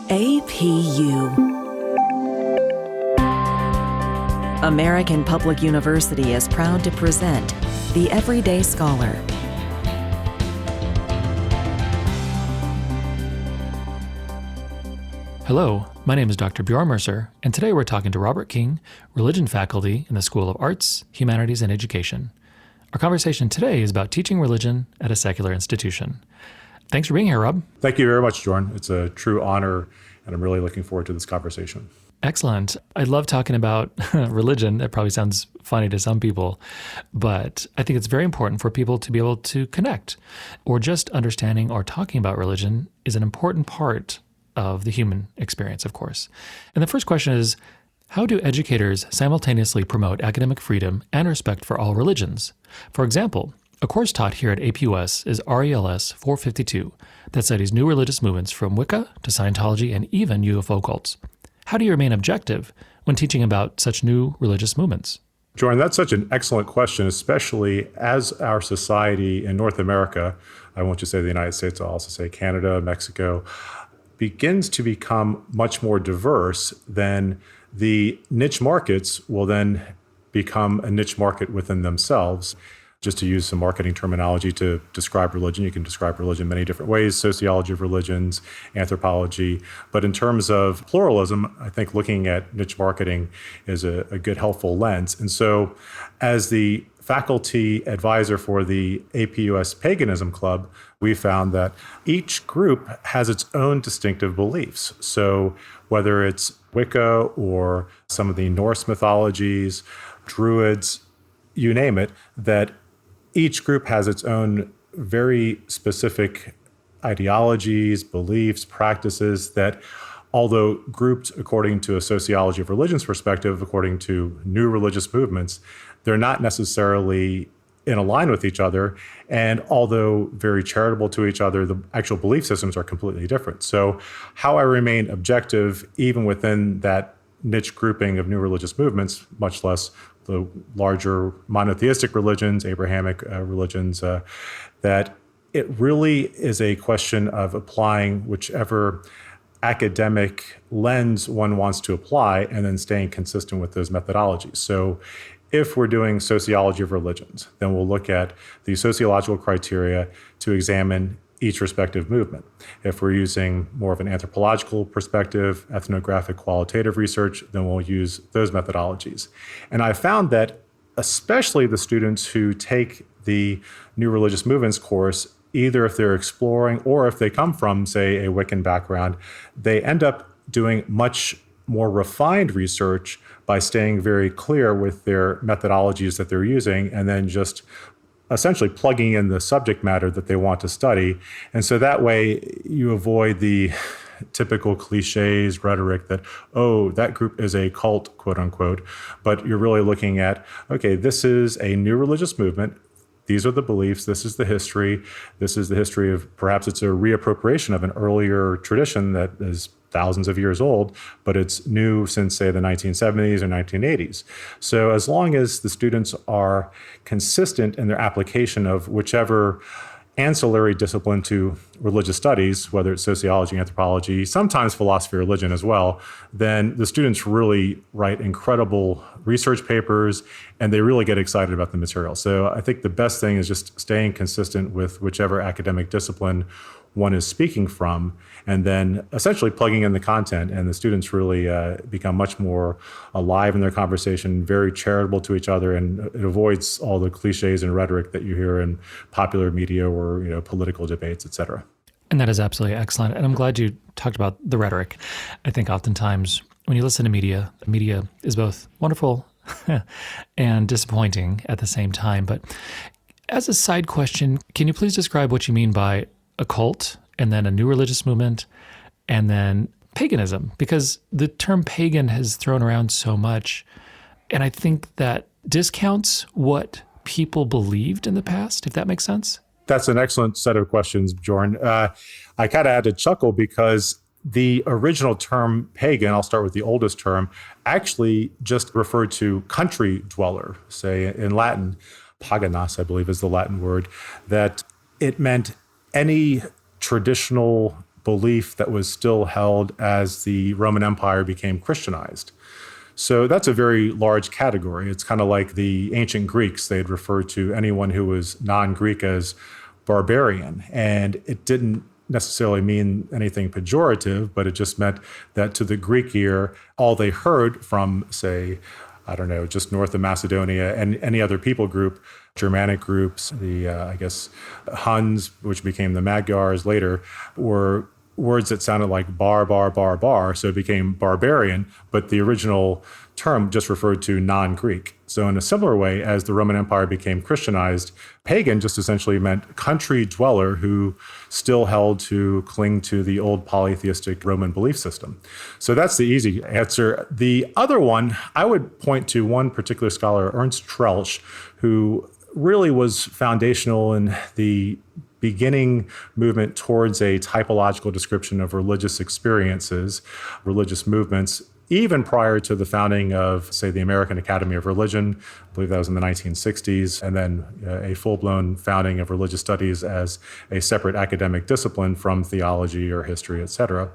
APU. American Public University is proud to present The Everyday Scholar. Hello, my name is Dr. Bjorn Mercer, and today we're talking to Robert King, religion faculty in the School of Arts, Humanities, and Education. Our conversation today is about teaching religion at a secular institution. Thanks for being here, Rob. Thank you very much, Jordan. It's a true honor, and I'm really looking forward to this conversation. Excellent. I love talking about religion. That probably sounds funny to some people, but I think it's very important for people to be able to connect, or just understanding or talking about religion is an important part of the human experience, of course. And the first question is, how do educators simultaneously promote academic freedom and respect for all religions? For example, a course taught here at APUS is RELS 452 that studies new religious movements from Wicca to Scientology and even UFO cults. How do you remain objective when teaching about such new religious movements? Jordan, that's such an excellent question, especially as our society in North America, I won't just say the United States, I'll also say Canada, Mexico, begins to become much more diverse, then the niche markets will then become a niche market within themselves. Just to use some marketing terminology to describe religion, you can describe religion many different ways, sociology of religions, anthropology. But in terms of pluralism, I think looking at niche marketing is a good, helpful lens. And so as the faculty advisor for the APUS Paganism Club, we found that each group has its own distinctive beliefs. So whether it's Wicca or some of the Norse mythologies, Druids, you name it, that each group has its own very specific ideologies, beliefs, practices that, although grouped according to a sociology of religions perspective, according to new religious movements, they're not necessarily in line with each other. And although very charitable to each other, the actual belief systems are completely different. So how I remain objective, even within that niche grouping of new religious movements, much less the larger monotheistic religions, Abrahamic religions, that it really is a question of applying whichever academic lens one wants to apply and then staying consistent with those methodologies. So if we're doing sociology of religions, then we'll look at the sociological criteria to examine each respective movement. If we're using more of an anthropological perspective, ethnographic qualitative research, then we'll use those methodologies. And I found that especially the students who take the New Religious Movements course, either if they're exploring or if they come from, say, a Wiccan background, they end up doing much more refined research by staying very clear with their methodologies that they're using and then just essentially plugging in the subject matter that they want to study. And so that way you avoid the typical cliches, rhetoric that, oh, that group is a cult, quote unquote. But you're really looking at, okay, this is a new religious movement. These are the beliefs. This is the history. This is the history of, perhaps it's a reappropriation of an earlier tradition that is thousands of years old, but it's new since, say, the 1970s or 1980s. So as long as the students are consistent in their application of whichever ancillary discipline to religious studies, whether it's sociology, anthropology, sometimes philosophy or religion as well, then the students really write incredible research papers and they really get excited about the material. So I think the best thing is just staying consistent with whichever academic discipline one is speaking from, and then essentially plugging in the content. And the students really become much more alive in their conversation, very charitable to each other, and it avoids all the cliches and rhetoric that you hear in popular media or political debates, et cetera. And that is absolutely excellent. And I'm glad you talked about the rhetoric. I think oftentimes when you listen to media is both wonderful and disappointing at the same time. But as a side question, can you please describe what you mean by a cult, and then a new religious movement, and then paganism? Because the term pagan has thrown around so much, and I think that discounts what people believed in the past, if that makes sense. That's an excellent set of questions, Bjorn. I kind of had to chuckle because the original term pagan, I'll start with the oldest term, actually just referred to country dweller, say in Latin. Paganas, I believe, is the Latin word, that it meant any traditional belief that was still held as the Roman Empire became Christianized. So that's a very large category. It's kind of like the ancient Greeks. They'd refer to anyone who was non-Greek as barbarian. And it didn't necessarily mean anything pejorative, but it just meant that to the Greek ear, all they heard from, say, I don't know, just north of Macedonia and any other people group, Germanic groups, I guess, Huns, which became the Magyars later, were words that sounded like bar, bar, bar, bar. So it became barbarian, but the original term just referred to non-Greek. So in a similar way, as the Roman Empire became Christianized, pagan just essentially meant country dweller who still held to cling to the old polytheistic Roman belief system. So that's the easy answer. The other one, I would point to one particular scholar, Ernst Troeltsch, who really was foundational in the beginning movement towards a typological description of religious experiences, religious movements, even prior to the founding of, say, the American Academy of Religion. I believe that was in the 1960s, and then a full-blown founding of religious studies as a separate academic discipline from theology or history, et cetera.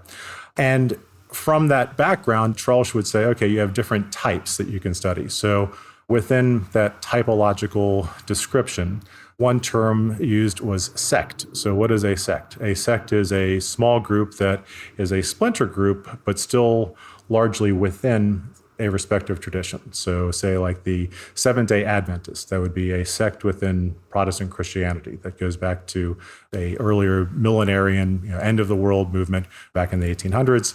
And from that background, Troeltsch would say, okay, you have different types that you can study. So within that typological description, one term used was sect. So what is a sect? A sect is a small group that is a splinter group, but still largely within a respective tradition. So say like the Seventh-day Adventists, that would be a sect within Protestant Christianity that goes back to a earlier millenarian, end of the world movement back in the 1800s.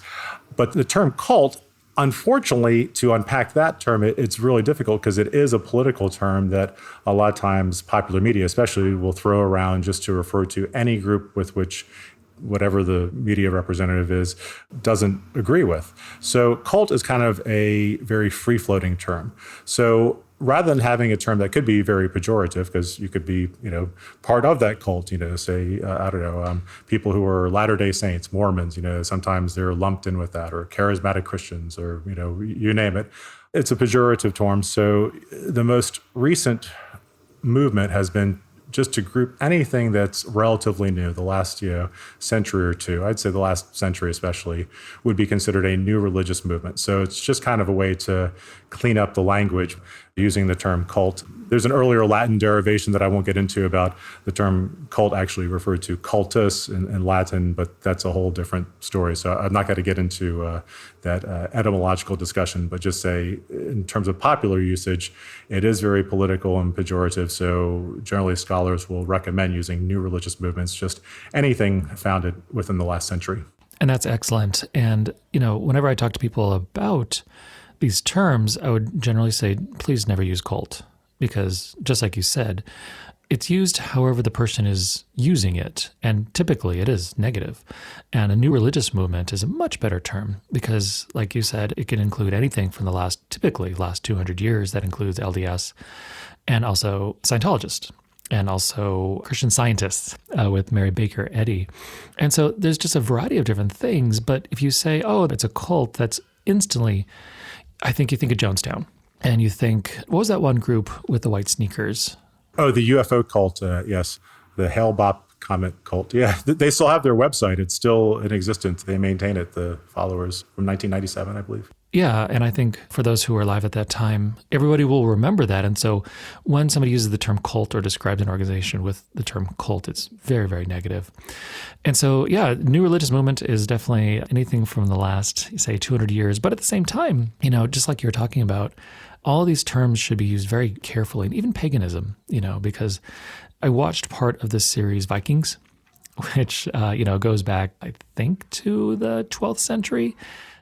But the term cult, unfortunately, to unpack that term, it's really difficult because it is a political term that a lot of times popular media especially will throw around just to refer to any group with which whatever the media representative is doesn't agree with. So cult is kind of a very free-floating term. So rather than having a term that could be very pejorative, because you could be, part of that cult, say, people who are Latter-day Saints, Mormons, sometimes they're lumped in with that, or charismatic Christians, or, you name it. It's a pejorative term. So the most recent movement has been just to group anything that's relatively new, the last century or two, I'd say the last century especially, would be considered a new religious movement. So it's just kind of a way to clean up the language using the term cult. There's an earlier Latin derivation that I won't get into about the term cult actually referred to cultus in Latin, but that's a whole different story. So I'm not going to get into that etymological discussion, but just say in terms of popular usage, it is very political and pejorative. So generally scholars will recommend using new religious movements, just anything founded within the last century. And that's excellent. And, whenever I talk to people about these terms, I would generally say, please never use cult, because just like you said, it's used however the person is using it, and typically it is negative. And a new religious movement is a much better term because, like you said, it can include anything from the typically last 200 years. That includes LDS and also Scientologists and also Christian Scientists with Mary Baker Eddy. And so there's just a variety of different things. But if you say, oh, it's a cult, that's instantly, I think you think of Jonestown. And you think, what was that one group with the white sneakers? Oh, the UFO cult, yes. The Hale-Bopp Comet cult. Yeah, they still have their website. It's still in existence. They maintain it, the followers, from 1997, I believe. Yeah, and I think for those who were alive at that time, everybody will remember that. And so when somebody uses the term cult or describes an organization with the term cult, it's very, very negative. And so, yeah, new religious movement is definitely anything from the last, say, 200 years. But at the same time, just like you were talking about, all of these terms should be used very carefully, and even paganism, because I watched part of this series, Vikings, which, goes back, I think, to the 12th century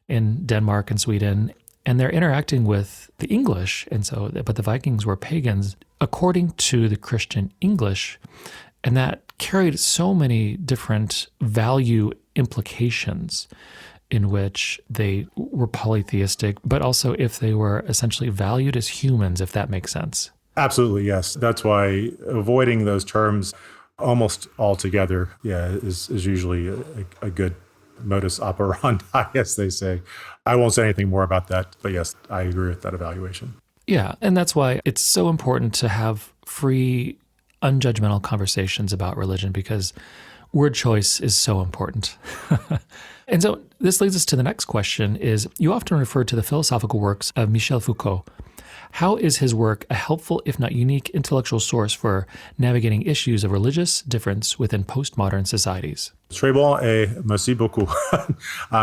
in Denmark and Sweden, and they're interacting with the English. And so, but the Vikings were pagans according to the Christian English, and that carried so many different value implications in which they were polytheistic, but also if they were essentially valued as humans, if that makes sense. Absolutely, yes. That's why avoiding those terms almost altogether, is usually a good modus operandi, as they say. I won't say anything more about that, but yes, I agree with that evaluation. Yeah, and that's why it's so important to have free, unjudgmental conversations about religion, because word choice is so important. And so this leads us to the next question is, you often refer to the philosophical works of Michel Foucault. How is his work a helpful, if not unique, intellectual source for navigating issues of religious difference within postmodern societies? Très bon et merci beaucoup.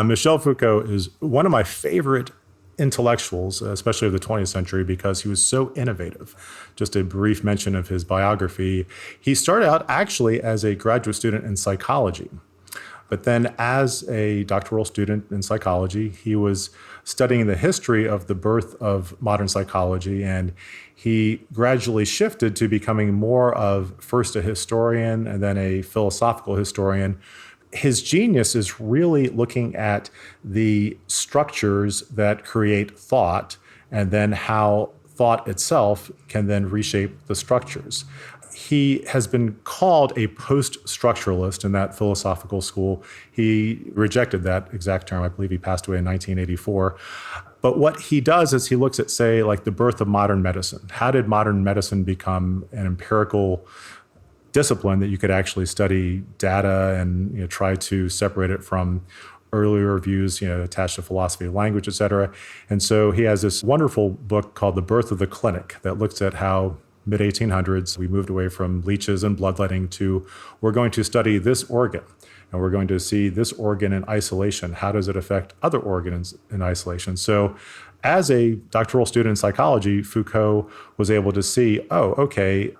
Michel Foucault is one of my favorite intellectuals, especially of the 20th century, because he was so innovative. Just a brief mention of his biography. He started out actually as a graduate student in psychology. But then as a doctoral student in psychology, he was studying the history of the birth of modern psychology, and he gradually shifted to becoming more of first a historian and then a philosophical historian. His genius is really looking at the structures that create thought and then how thought itself can then reshape the structures. He has been called a post-structuralist in that philosophical school. He rejected that exact term. I believe he passed away in 1984. But what he does is he looks at, say, like the birth of modern medicine. How did modern medicine become an empirical discipline that you could actually study data and try to separate it from earlier views, attached to philosophy of language, et cetera. And so he has this wonderful book called The Birth of the Clinic that looks at how mid-1800s, we moved away from leeches and bloodletting to we're going to study this organ, and we're going to see this organ in isolation. How does it affect other organs in isolation? So as a doctoral student in psychology, Foucault was able to see,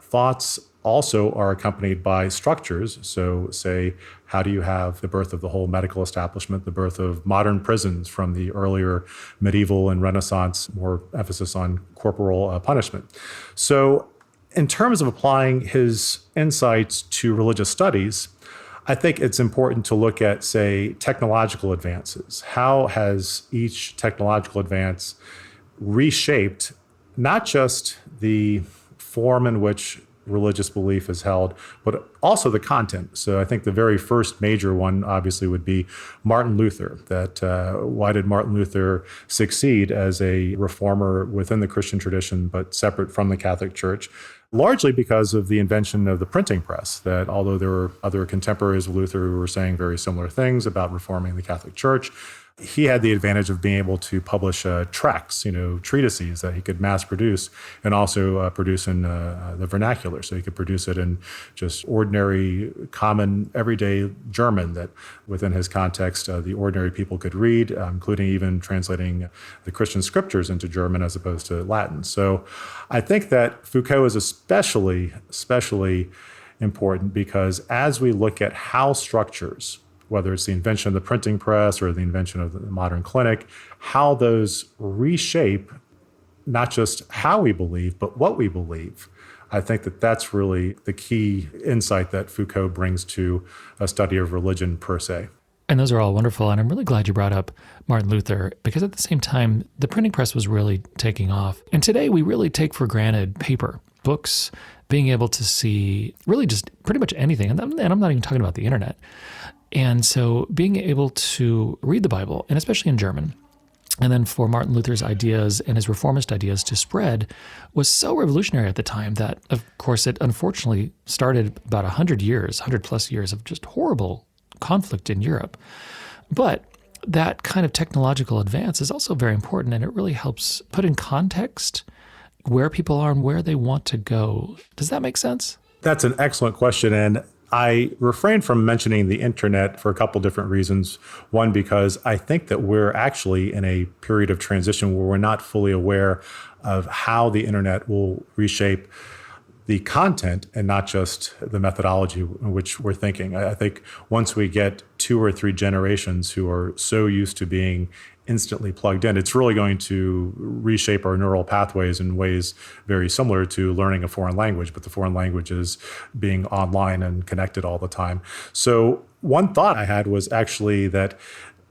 thoughts also are accompanied by structures. So say, how do you have the birth of the whole medical establishment, the birth of modern prisons from the earlier medieval and Renaissance, more emphasis on corporal punishment. So in terms of applying his insights to religious studies, I think it's important to look at, say, technological advances. How has each technological advance reshaped not just the form in which religious belief is held, but also the content. So I think the very first major one obviously would be Martin Luther. Why did Martin Luther succeed as a reformer within the Christian tradition, but separate from the Catholic Church? Largely because of the invention of the printing press, that although there were other contemporaries of Luther who were saying very similar things about reforming the Catholic Church, he had the advantage of being able to publish tracts, treatises that he could mass produce and also produce in the vernacular. So he could produce it in just ordinary, common, everyday German that within his context, the ordinary people could read, including even translating the Christian scriptures into German as opposed to Latin. So I think that Foucault is especially important because as we look at how structures, whether it's the invention of the printing press or the invention of the modern clinic, how those reshape not just how we believe, but what we believe. I think that that's really the key insight that Foucault brings to a study of religion per se. And those are all wonderful. And I'm really glad you brought up Martin Luther, because at the same time, the printing press was really taking off. And today we really take for granted paper, books, being able to see really just pretty much anything. And I'm not even talking about the internet. And so being able to read the Bible, and especially in German, and then for Martin Luther's ideas and his reformist ideas to spread was so revolutionary at the time that, of course, it unfortunately started about 100 plus years of just horrible conflict in Europe. But that kind of technological advance is also very important, and it really helps put in context where people are and where they want to go. Does that make sense? That's an excellent question. And I refrain from mentioning the internet for a couple different reasons. One, because I think that we're actually in a period of transition where we're not fully aware of how the internet will reshape the content and not just the methodology in which we're thinking. I think once we get 2 or 3 generations who are so used to being instantly plugged in, it's really going to reshape our neural pathways in ways very similar to learning a foreign language, but the foreign language is being online and connected all the time. So one thought I had was actually that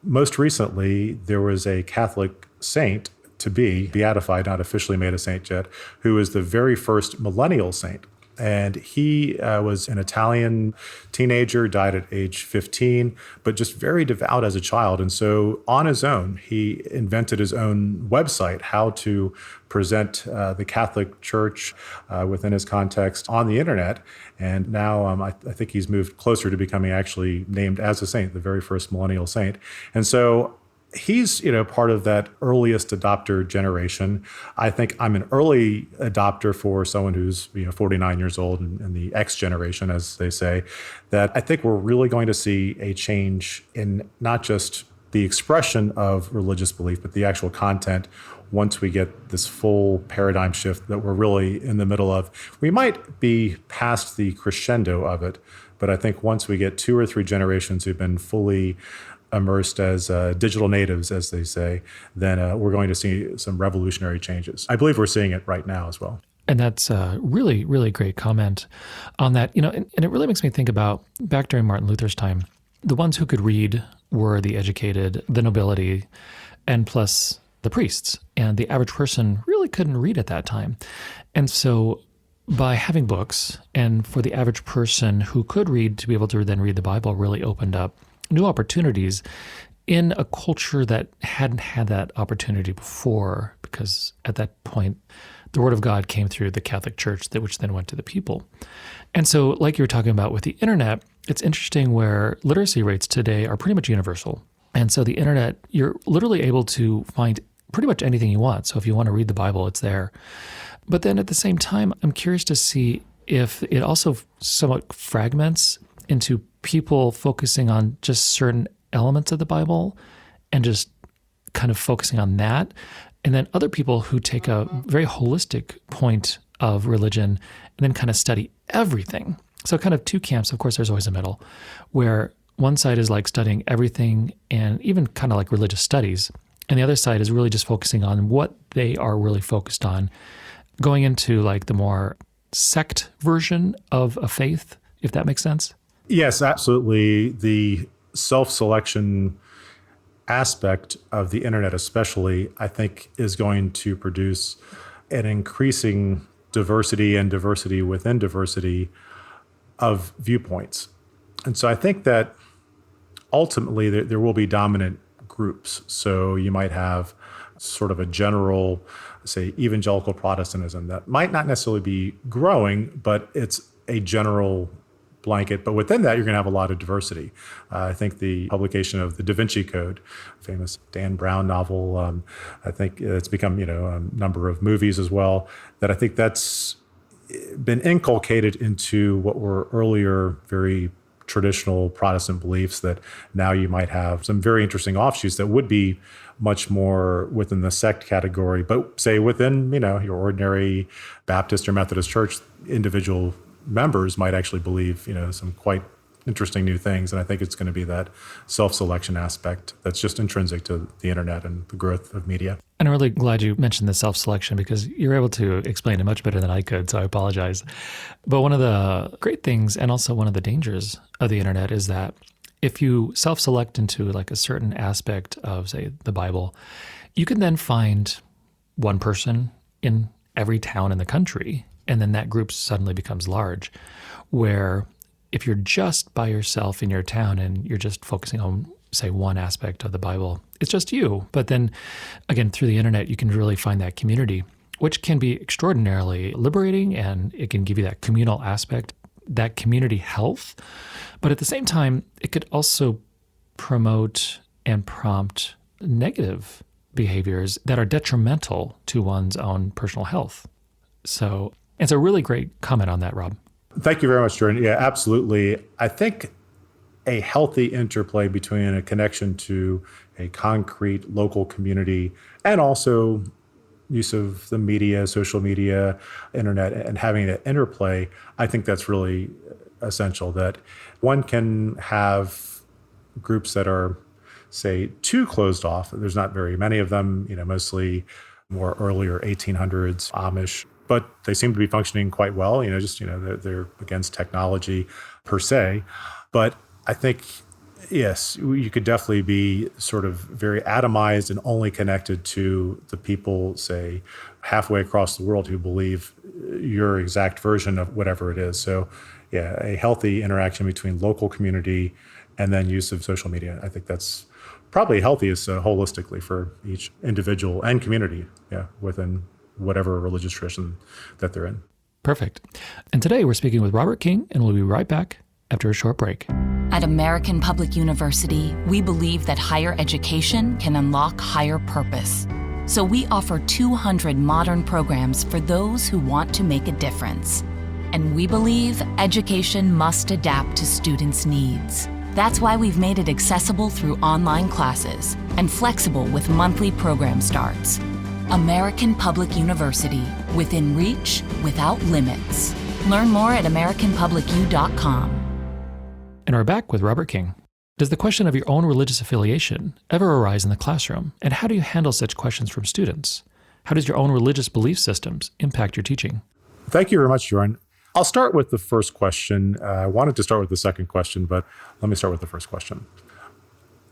most recently there was a Catholic saint to be beatified, not officially made a saint yet, who is the very first millennial saint. And he was an Italian teenager, died at age 15, but just very devout as a child. And so on his own, he invented his own website, how to present the Catholic Church within his context on the internet. And now I think he's moved closer to becoming actually named as a saint, the very first millennial saint. And so he's, part of that earliest adopter generation. I think I'm an early adopter for someone who's, 49 years old and the X generation, as they say, that I think we're really going to see a change in not just the expression of religious belief, but the actual content once we get this full paradigm shift that we're really in the middle of. We might be past the crescendo of it, but I think once we get 2 or 3 generations who've been fully immersed as digital natives, as they say, then we're going to see some revolutionary changes. I believe we're seeing it right now as well. And that's a really, really great comment on that. And it really makes me think about back during Martin Luther's time, the ones who could read were the educated, the nobility, and plus the priests. And the average person really couldn't read at that time. And so by having books, and for the average person who could read to be able to then read the Bible, really opened up new opportunities in a culture that hadn't had that opportunity before, because at that point, the Word of God came through the Catholic Church, which then went to the people. And so, like you were talking about with the internet, it's interesting where literacy rates today are pretty much universal. And so the internet, you're literally able to find pretty much anything you want. So if you want to read the Bible, it's there. But then at the same time, I'm curious to see if it also somewhat fragments into people focusing on just certain elements of the Bible and just kind of focusing on that. And then other people who take a very holistic point of religion and then kind of study everything. So kind of 2 camps, of course, there's always a middle, where one side is like studying everything and even kind of like religious studies. And the other side is really just focusing on what they are really focused on, going into like the more sect version of a faith, if that makes sense. Yes, absolutely. The self-selection aspect of the internet especially, I think, is going to produce an increasing diversity and diversity within diversity of viewpoints. And so I think that ultimately there will be dominant groups. So you might have sort of a general, say, evangelical Protestantism that might not necessarily be growing, but it's a general blanket. But within that, you're going to have a lot of diversity. I think the publication of the Da Vinci Code, famous Dan Brown novel, I think it's become, a number of movies as well, that I think that's been inculcated into what were earlier very traditional Protestant beliefs, that now you might have some very interesting offshoots that would be much more within the sect category, but say within, your ordinary Baptist or Methodist church, individual members might actually believe, some quite interesting new things. And I think it's going to be that self-selection aspect that's just intrinsic to the internet and the growth of media. And I'm really glad you mentioned the self-selection because you're able to explain it much better than I could, so I apologize. But one of the great things and also one of the dangers of the internet is that if you self-select into like a certain aspect of, say, the Bible, you can then find one person in every town in the country, and then that group suddenly becomes large, where if you're just by yourself in your town and you're just focusing on, say, one aspect of the Bible, it's just you. But then, again, through the internet, you can really find that community, which can be extraordinarily liberating, and it can give you that communal aspect, that community health. But at the same time, it could also promote and prompt negative behaviors that are detrimental to one's own personal health. So it's a really great comment on that, Rob. Thank you very much, Jordan. Yeah, absolutely. I think a healthy interplay between a connection to a concrete local community and also use of the media, social media, internet, and having that interplay, I think that's really essential. That one can have groups that are, say, too closed off. There's not very many of them, mostly more earlier 1800s Amish, but they seem to be functioning quite well. They're against technology per se. But I think Yes, you could definitely be sort of very atomized and only connected to the people, say, halfway across the world who believe your exact version of whatever it is. So, yeah, a healthy interaction between local community and then use of social media. I think that's probably healthiest holistically for each individual and community, yeah, within whatever religious tradition that they're in. Perfect. And today we're speaking with Robert King, and we'll be right back after a short break. At American Public University, we believe that higher education can unlock higher purpose. So we offer 200 modern programs for those who want to make a difference. And we believe education must adapt to students' needs. That's why we've made it accessible through online classes and flexible with monthly program starts. American Public University, within reach, without limits. Learn more at americanpublicu.com. And we're back with Robert King. Does the question of your own religious affiliation ever arise in the classroom? And how do you handle such questions from students? How does your own religious belief systems impact your teaching? Thank you very much, Bjorn. I'll start with the first question. I wanted to start with the second question, but let me start with the first question.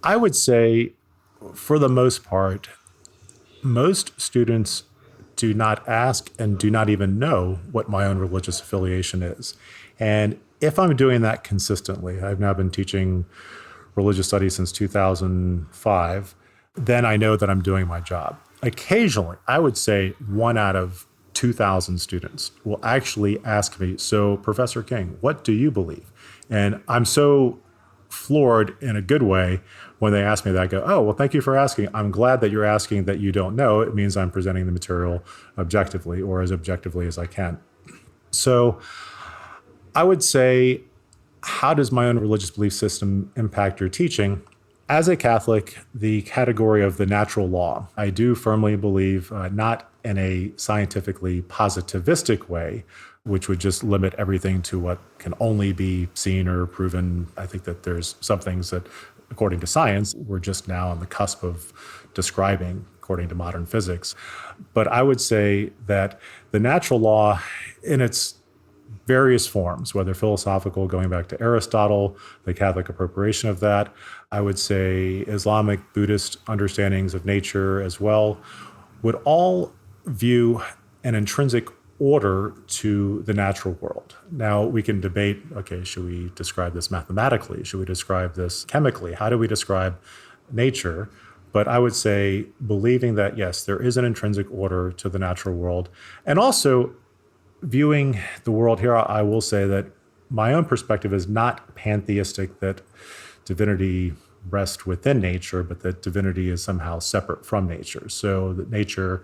I would say, for the most part, most students do not ask and do not even know what my own religious affiliation is. And if I'm doing that consistently, I've now been teaching religious studies since 2005, then I know that I'm doing my job. Occasionally, I would say 1 out of 2,000 students will actually ask me, so Professor King, what do you believe? And I'm so floored in a good way when they ask me that. I go, oh, well, thank you for asking. I'm glad that you're asking that you don't know. It means I'm presenting the material objectively or as objectively as I can. So I would say, how does my own religious belief system impact your teaching? As a Catholic, the category of the natural law, I do firmly believe, not in a scientifically positivistic way, which would just limit everything to what can only be seen or proven. I think that there's some things that, according to science, we're just now on the cusp of describing, according to modern physics. But I would say that the natural law, in its various forms, whether philosophical, going back to Aristotle, the Catholic appropriation of that, I would say Islamic, Buddhist understandings of nature as well, would all view an intrinsic order to the natural world. Now, we can debate, okay, should we describe this mathematically? Should we describe this chemically? How do we describe nature? But I would say believing that, yes, there is an intrinsic order to the natural world. And also viewing the world here, I will say that my own perspective is not pantheistic, that divinity rests within nature, but that divinity is somehow separate from nature. So that nature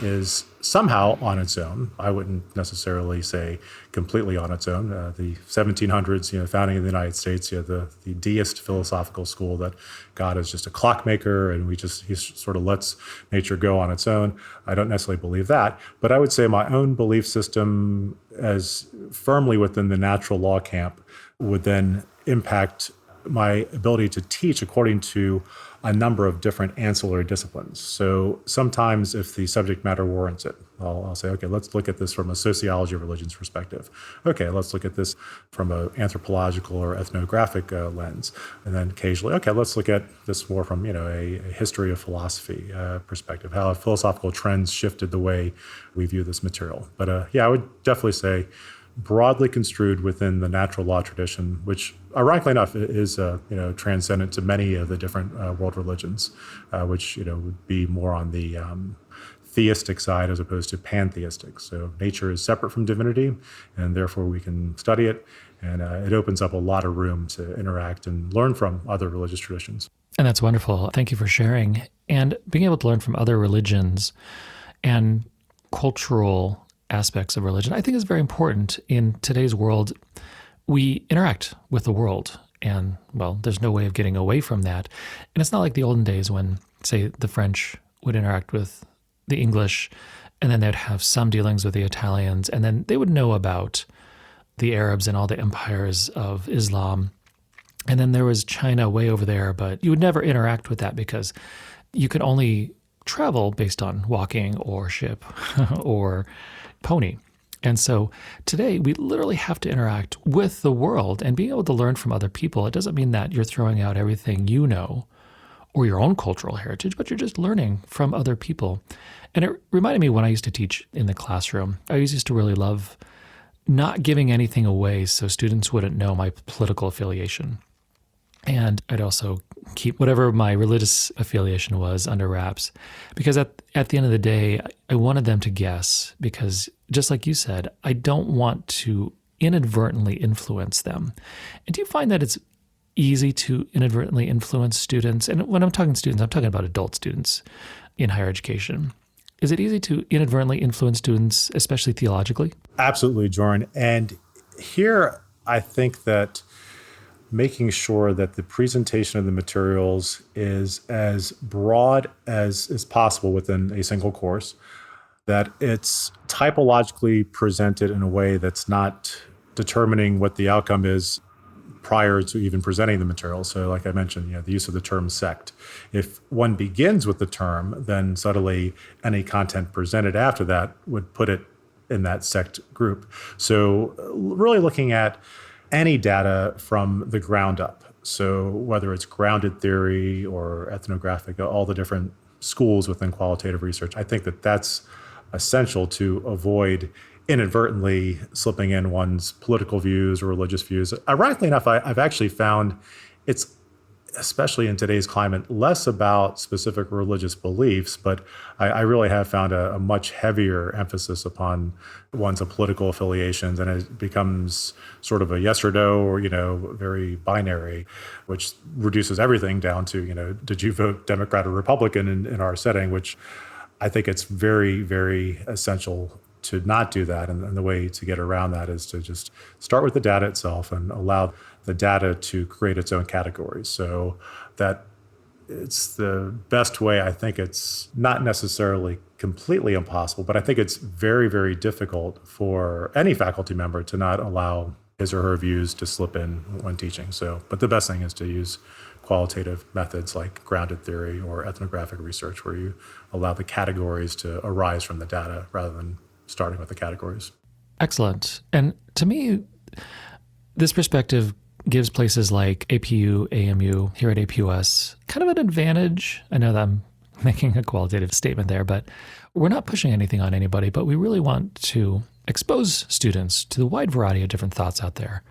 is somehow on its own. I wouldn't necessarily say completely on its own. The 1700s, founding of the United States, the deist philosophical school that God is just a clockmaker and he sort of lets nature go on its own. I don't necessarily believe that, but I would say my own belief system as firmly within the natural law camp would then impact my ability to teach according to a number of different ancillary disciplines. So sometimes if the subject matter warrants it, I'll say, okay, let's look at this from a sociology of religions perspective. Okay, let's look at this from an anthropological or ethnographic lens. And then occasionally, okay, let's look at this more from a history of philosophy perspective, how philosophical trends shifted the way we view this material. But I would definitely say broadly construed within the natural law tradition, which ironically enough is transcendent to many of the different world religions, which would be more on the theistic side as opposed to pantheistic. So nature is separate from divinity, and therefore we can study it, and it opens up a lot of room to interact and learn from other religious traditions. And that's wonderful. Thank you for sharing. And being able to learn from other religions and cultural aspects of religion, I think is very important. In today's world, we interact with the world, and there's no way of getting away from that. And it's not like the olden days when, say, the French would interact with the English, and then they'd have some dealings with the Italians, and then they would know about the Arabs and all the empires of Islam. And then there was China way over there, but you would never interact with that because you could only travel based on walking or ship or pony. And so today we literally have to interact with the world, and being able to learn from other people. It doesn't mean that you're throwing out everything you know or your own cultural heritage, but you're just learning from other people. And it reminded me when I used to teach in the classroom, I used to really love not giving anything away so students wouldn't know my political affiliation. And I'd also keep whatever my religious affiliation was under wraps, because at the end of the day, I wanted them to guess, because just like you said, I don't want to inadvertently influence them. And do you find that it's easy to inadvertently influence students? And when I'm talking students, I'm talking about adult students in higher education. Is it easy to inadvertently influence students, especially theologically? Absolutely, Bjorn. And here, I think that making sure that the presentation of the materials is as broad as is possible within a single course, that it's typologically presented in a way that's not determining what the outcome is prior to even presenting the material. So like I mentioned, the use of the term sect. If one begins with the term, then suddenly any content presented after that would put it in that sect group. So really looking at any data from the ground up. So whether it's grounded theory or ethnographic, all the different schools within qualitative research, I think that that's essential to avoid inadvertently slipping in one's political views or religious views. Ironically enough, I've actually found it's, especially in today's climate, less about specific religious beliefs, but I really have found a much heavier emphasis upon one's political affiliations, and it becomes sort of a yes or no, or, very binary, which reduces everything down to, did you vote Democrat or Republican in our setting, which I think it's very, very essential to not do that. And the way to get around that is to just start with the data itself and allow the data to create its own categories. So that it's the best way. I think it's not necessarily completely impossible, but I think it's very, very difficult for any faculty member to not allow his or her views to slip in when teaching. So, but the best thing is to use qualitative methods like grounded theory or ethnographic research, where you allow the categories to arise from the data rather than starting with the categories. Excellent. And to me, this perspective gives places like APU, AMU, here at APUS, kind of an advantage. I know that I'm making a qualitative statement there, but we're not pushing anything on anybody, but we really want to expose students to the wide variety of different thoughts out there,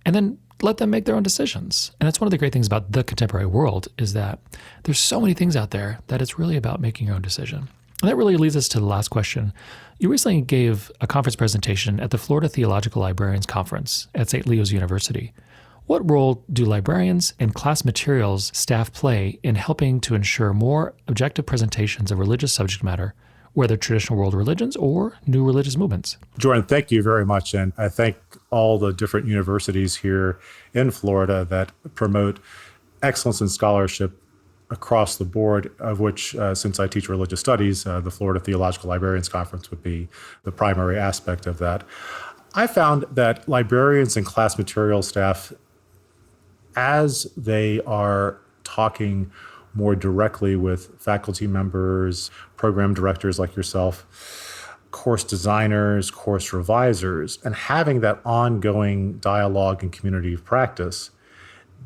and then let them make their own decisions. And that's one of the great things about the contemporary world, is that there's so many things out there that it's really about making your own decision. And that really leads us to the last question. You recently gave a conference presentation at the Florida Theological Librarians Conference at St. Leo's University. What role do librarians and class materials staff play in helping to ensure more objective presentations of religious subject matter, whether traditional world religions or new religious movements? Jordan, thank you very much. And I thank all the different universities here in Florida that promote excellence in scholarship across the board, of which, since I teach religious studies, the Florida Theological Librarians Conference would be the primary aspect of that. I found that librarians and class material staff, as they are talking more directly with faculty members, program directors like yourself, course designers, course revisers, and having that ongoing dialogue and community of practice,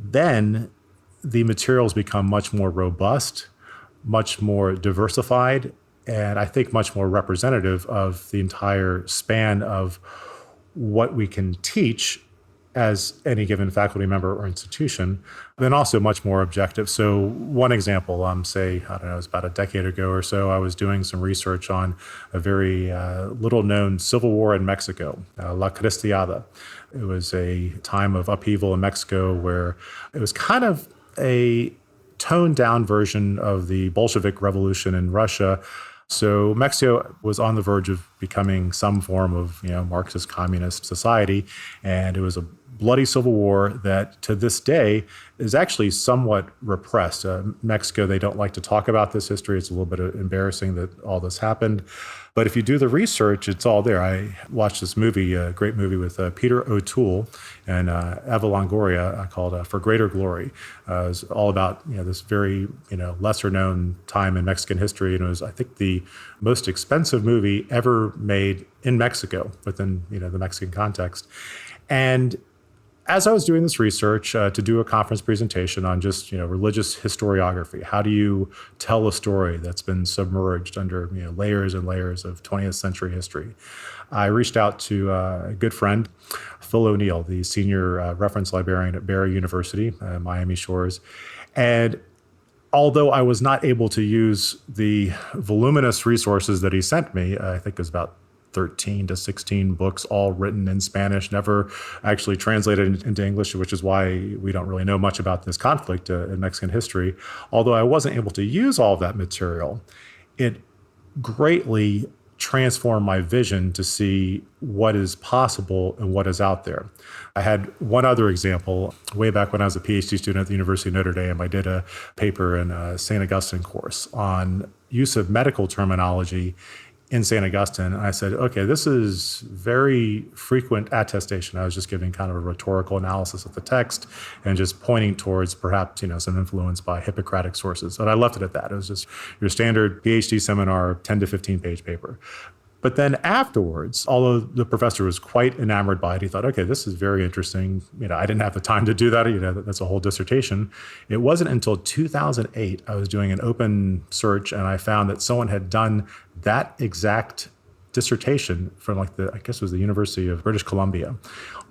then the materials become much more robust, much more diversified, and I think much more representative of the entire span of what we can teach as any given faculty member or institution, then also much more objective. So one example, it was about a decade ago or so, I was doing some research on a very little-known civil war in Mexico, La Cristiada. It was a time of upheaval in Mexico where it was kind of a toned-down version of the Bolshevik Revolution in Russia. So Mexico was on the verge of becoming some form of, Marxist communist society, and it was a bloody civil war that to this day is actually somewhat repressed. Mexico, they don't like to talk about this history. It's a little bit embarrassing that all this happened. But if you do the research, it's all there. I watched this movie, a great movie with Peter O'Toole and Eva Longoria called For Greater Glory. It was all about this very lesser known time in Mexican history, and it was, I think, the most expensive movie ever made in Mexico within the Mexican context. And as I was doing this research to do a conference presentation on just religious historiography, how do you tell a story that's been submerged under layers and layers of 20th century history, I reached out to a good friend, Phil O'Neill, the senior reference librarian at Barry University, Miami Shores, and although I was not able to use the voluminous resources that he sent me, I think it was about 13 to 16 books, all written in Spanish, never actually translated into English, which is why we don't really know much about this conflict in Mexican history. Although I wasn't able to use all of that material, it greatly transformed my vision to see what is possible and what is out there. I had one other example. Way back when I was a PhD student at the University of Notre Dame, I did a paper in a St. Augustine course on use of medical terminology in St. Augustine. And I said, okay, this is very frequent attestation. I was just giving kind of a rhetorical analysis of the text and just pointing towards perhaps, some influence by Hippocratic sources. And I left it at that. It was just your standard PhD seminar, 10 to 15 page paper. But then afterwards, although the professor was quite enamored by it, he thought, okay, this is very interesting. I didn't have the time to do that. That's a whole dissertation. It wasn't until 2008, I was doing an open search and I found that someone had done that exact dissertation from I guess it was the University of British Columbia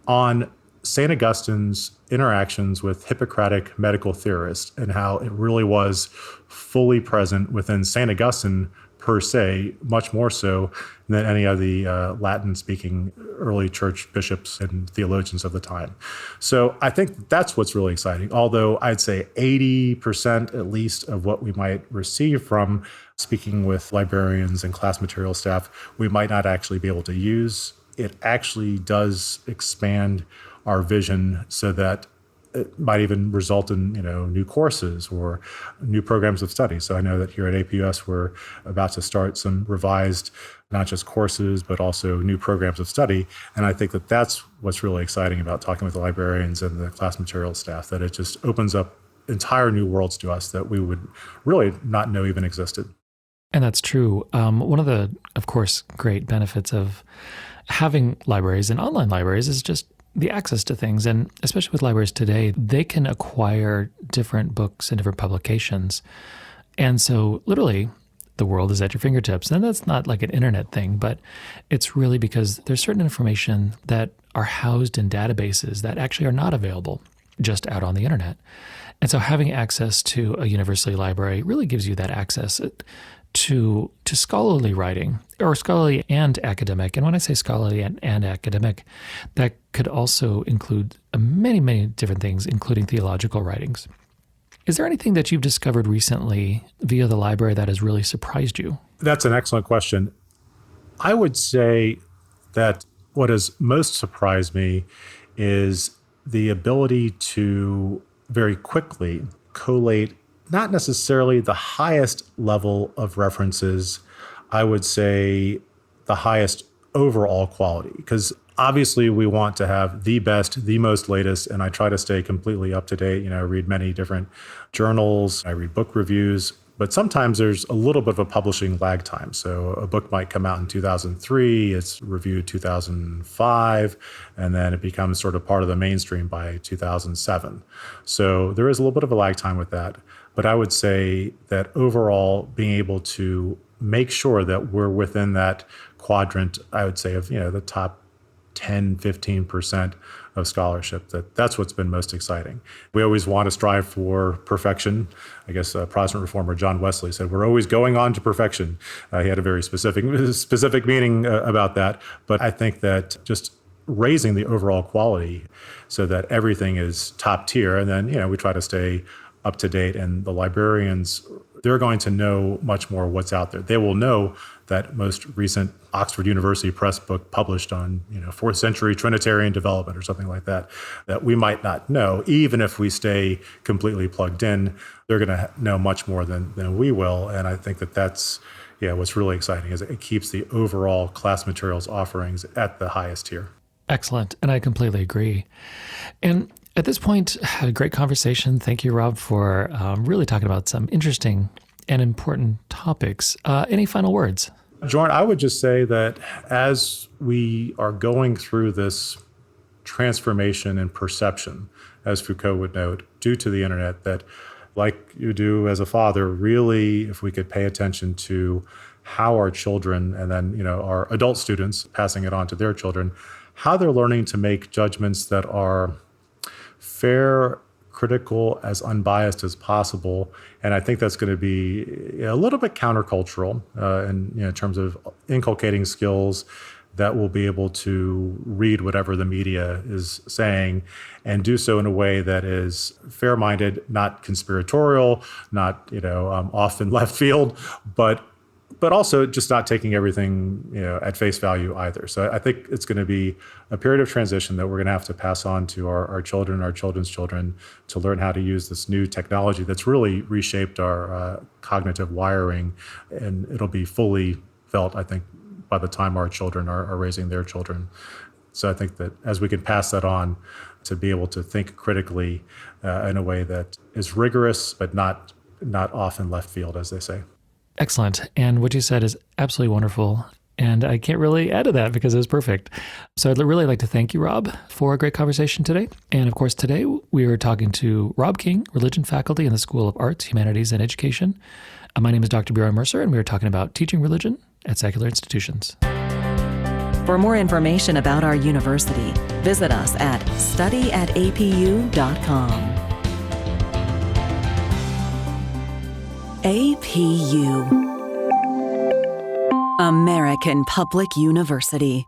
on St. Augustine's interactions with Hippocratic medical theorists and how it really was fully present within St. Augustine per se, much more so than any of the Latin-speaking early church bishops and theologians of the time. So I think that's what's really exciting, although I'd say 80% at least of what we might receive from speaking with librarians and class material staff, we might not actually be able to use. It actually does expand our vision so that it might even result in, new courses or new programs of study. So I know that here at APUS, we're about to start some revised, not just courses, but also new programs of study. And I think that that's what's really exciting about talking with the librarians and the class material staff, that it just opens up entire new worlds to us that we would really not know even existed. And that's true. One of the, of course, great benefits of having libraries and online libraries is just the access to things. And especially with libraries today, they can acquire different books and different publications. And so literally the world is at your fingertips. And that's not like an internet thing, but it's really because there's certain information that are housed in databases that actually are not available just out on the internet. And so having access to a university library really gives you that access to scholarly writing, or scholarly and academic. And when I say scholarly and academic, that could also include many, many different things, including theological writings. Is there anything that you've discovered recently via the library that has really surprised you? That's an excellent question. I would say that what has most surprised me is the ability to very quickly collate not necessarily the highest level of references, I would say the highest overall quality. Because obviously we want to have the best, the most latest, and I try to stay completely up to date. I read many different journals, I read book reviews, but sometimes there's a little bit of a publishing lag time. So a book might come out in 2003, it's reviewed 2005, and then it becomes sort of part of the mainstream by 2007. So there is a little bit of a lag time with that. But I would say that overall, being able to make sure that we're within that quadrant, I would say of, the top 10, 15% of scholarship, that's what's been most exciting. We always want to strive for perfection. I guess Protestant reformer John Wesley said, we're always going on to perfection. He had a very specific meaning about that. But I think that just raising the overall quality so that everything is top tier. And then, we try to stay up to date, and the librarians they're going to know much more what's out there. They will know that most recent Oxford University Press book published on 4th century Trinitarian development or something like that we might not know. Even if we stay completely plugged in, they're going to know much more than we will. And I think that's what's really exciting is it keeps the overall class materials offerings at the highest tier. Excellent. And I completely agree. And at this point, had a great conversation. Thank you, Rob, for really talking about some interesting and important topics. Any final words? Bjorn, I would just say that as we are going through this transformation in perception, as Foucault would note, due to the internet, that like you do as a father, really, if we could pay attention to how our children and then, our adult students passing it on to their children, how they're learning to make judgments that are fair, critical, as unbiased as possible. And I think that's going to be a little bit countercultural in terms of inculcating skills that will be able to read whatever the media is saying and do so in a way that is fair-minded, not conspiratorial, not off in left field, but also just not taking everything at face value either. So I think it's going to be a period of transition that we're going to have to pass on to our children, our children's children, to learn how to use this new technology that's really reshaped our cognitive wiring, and it'll be fully felt, I think, by the time our children are raising their children. So I think that as we can pass that on, to be able to think critically in a way that is rigorous, but not off in left field, as they say. Excellent. And what you said is absolutely wonderful. And I can't really add to that because it was perfect. So I'd really like to thank you, Rob, for a great conversation today. And of course, today we are talking to Rob King, religion faculty in the School of Arts, Humanities, and Education. My name is Dr. Bjorn Mercer, and we are talking about teaching religion at secular institutions. For more information about our university, visit us at studyatapu.com. APU, American Public University.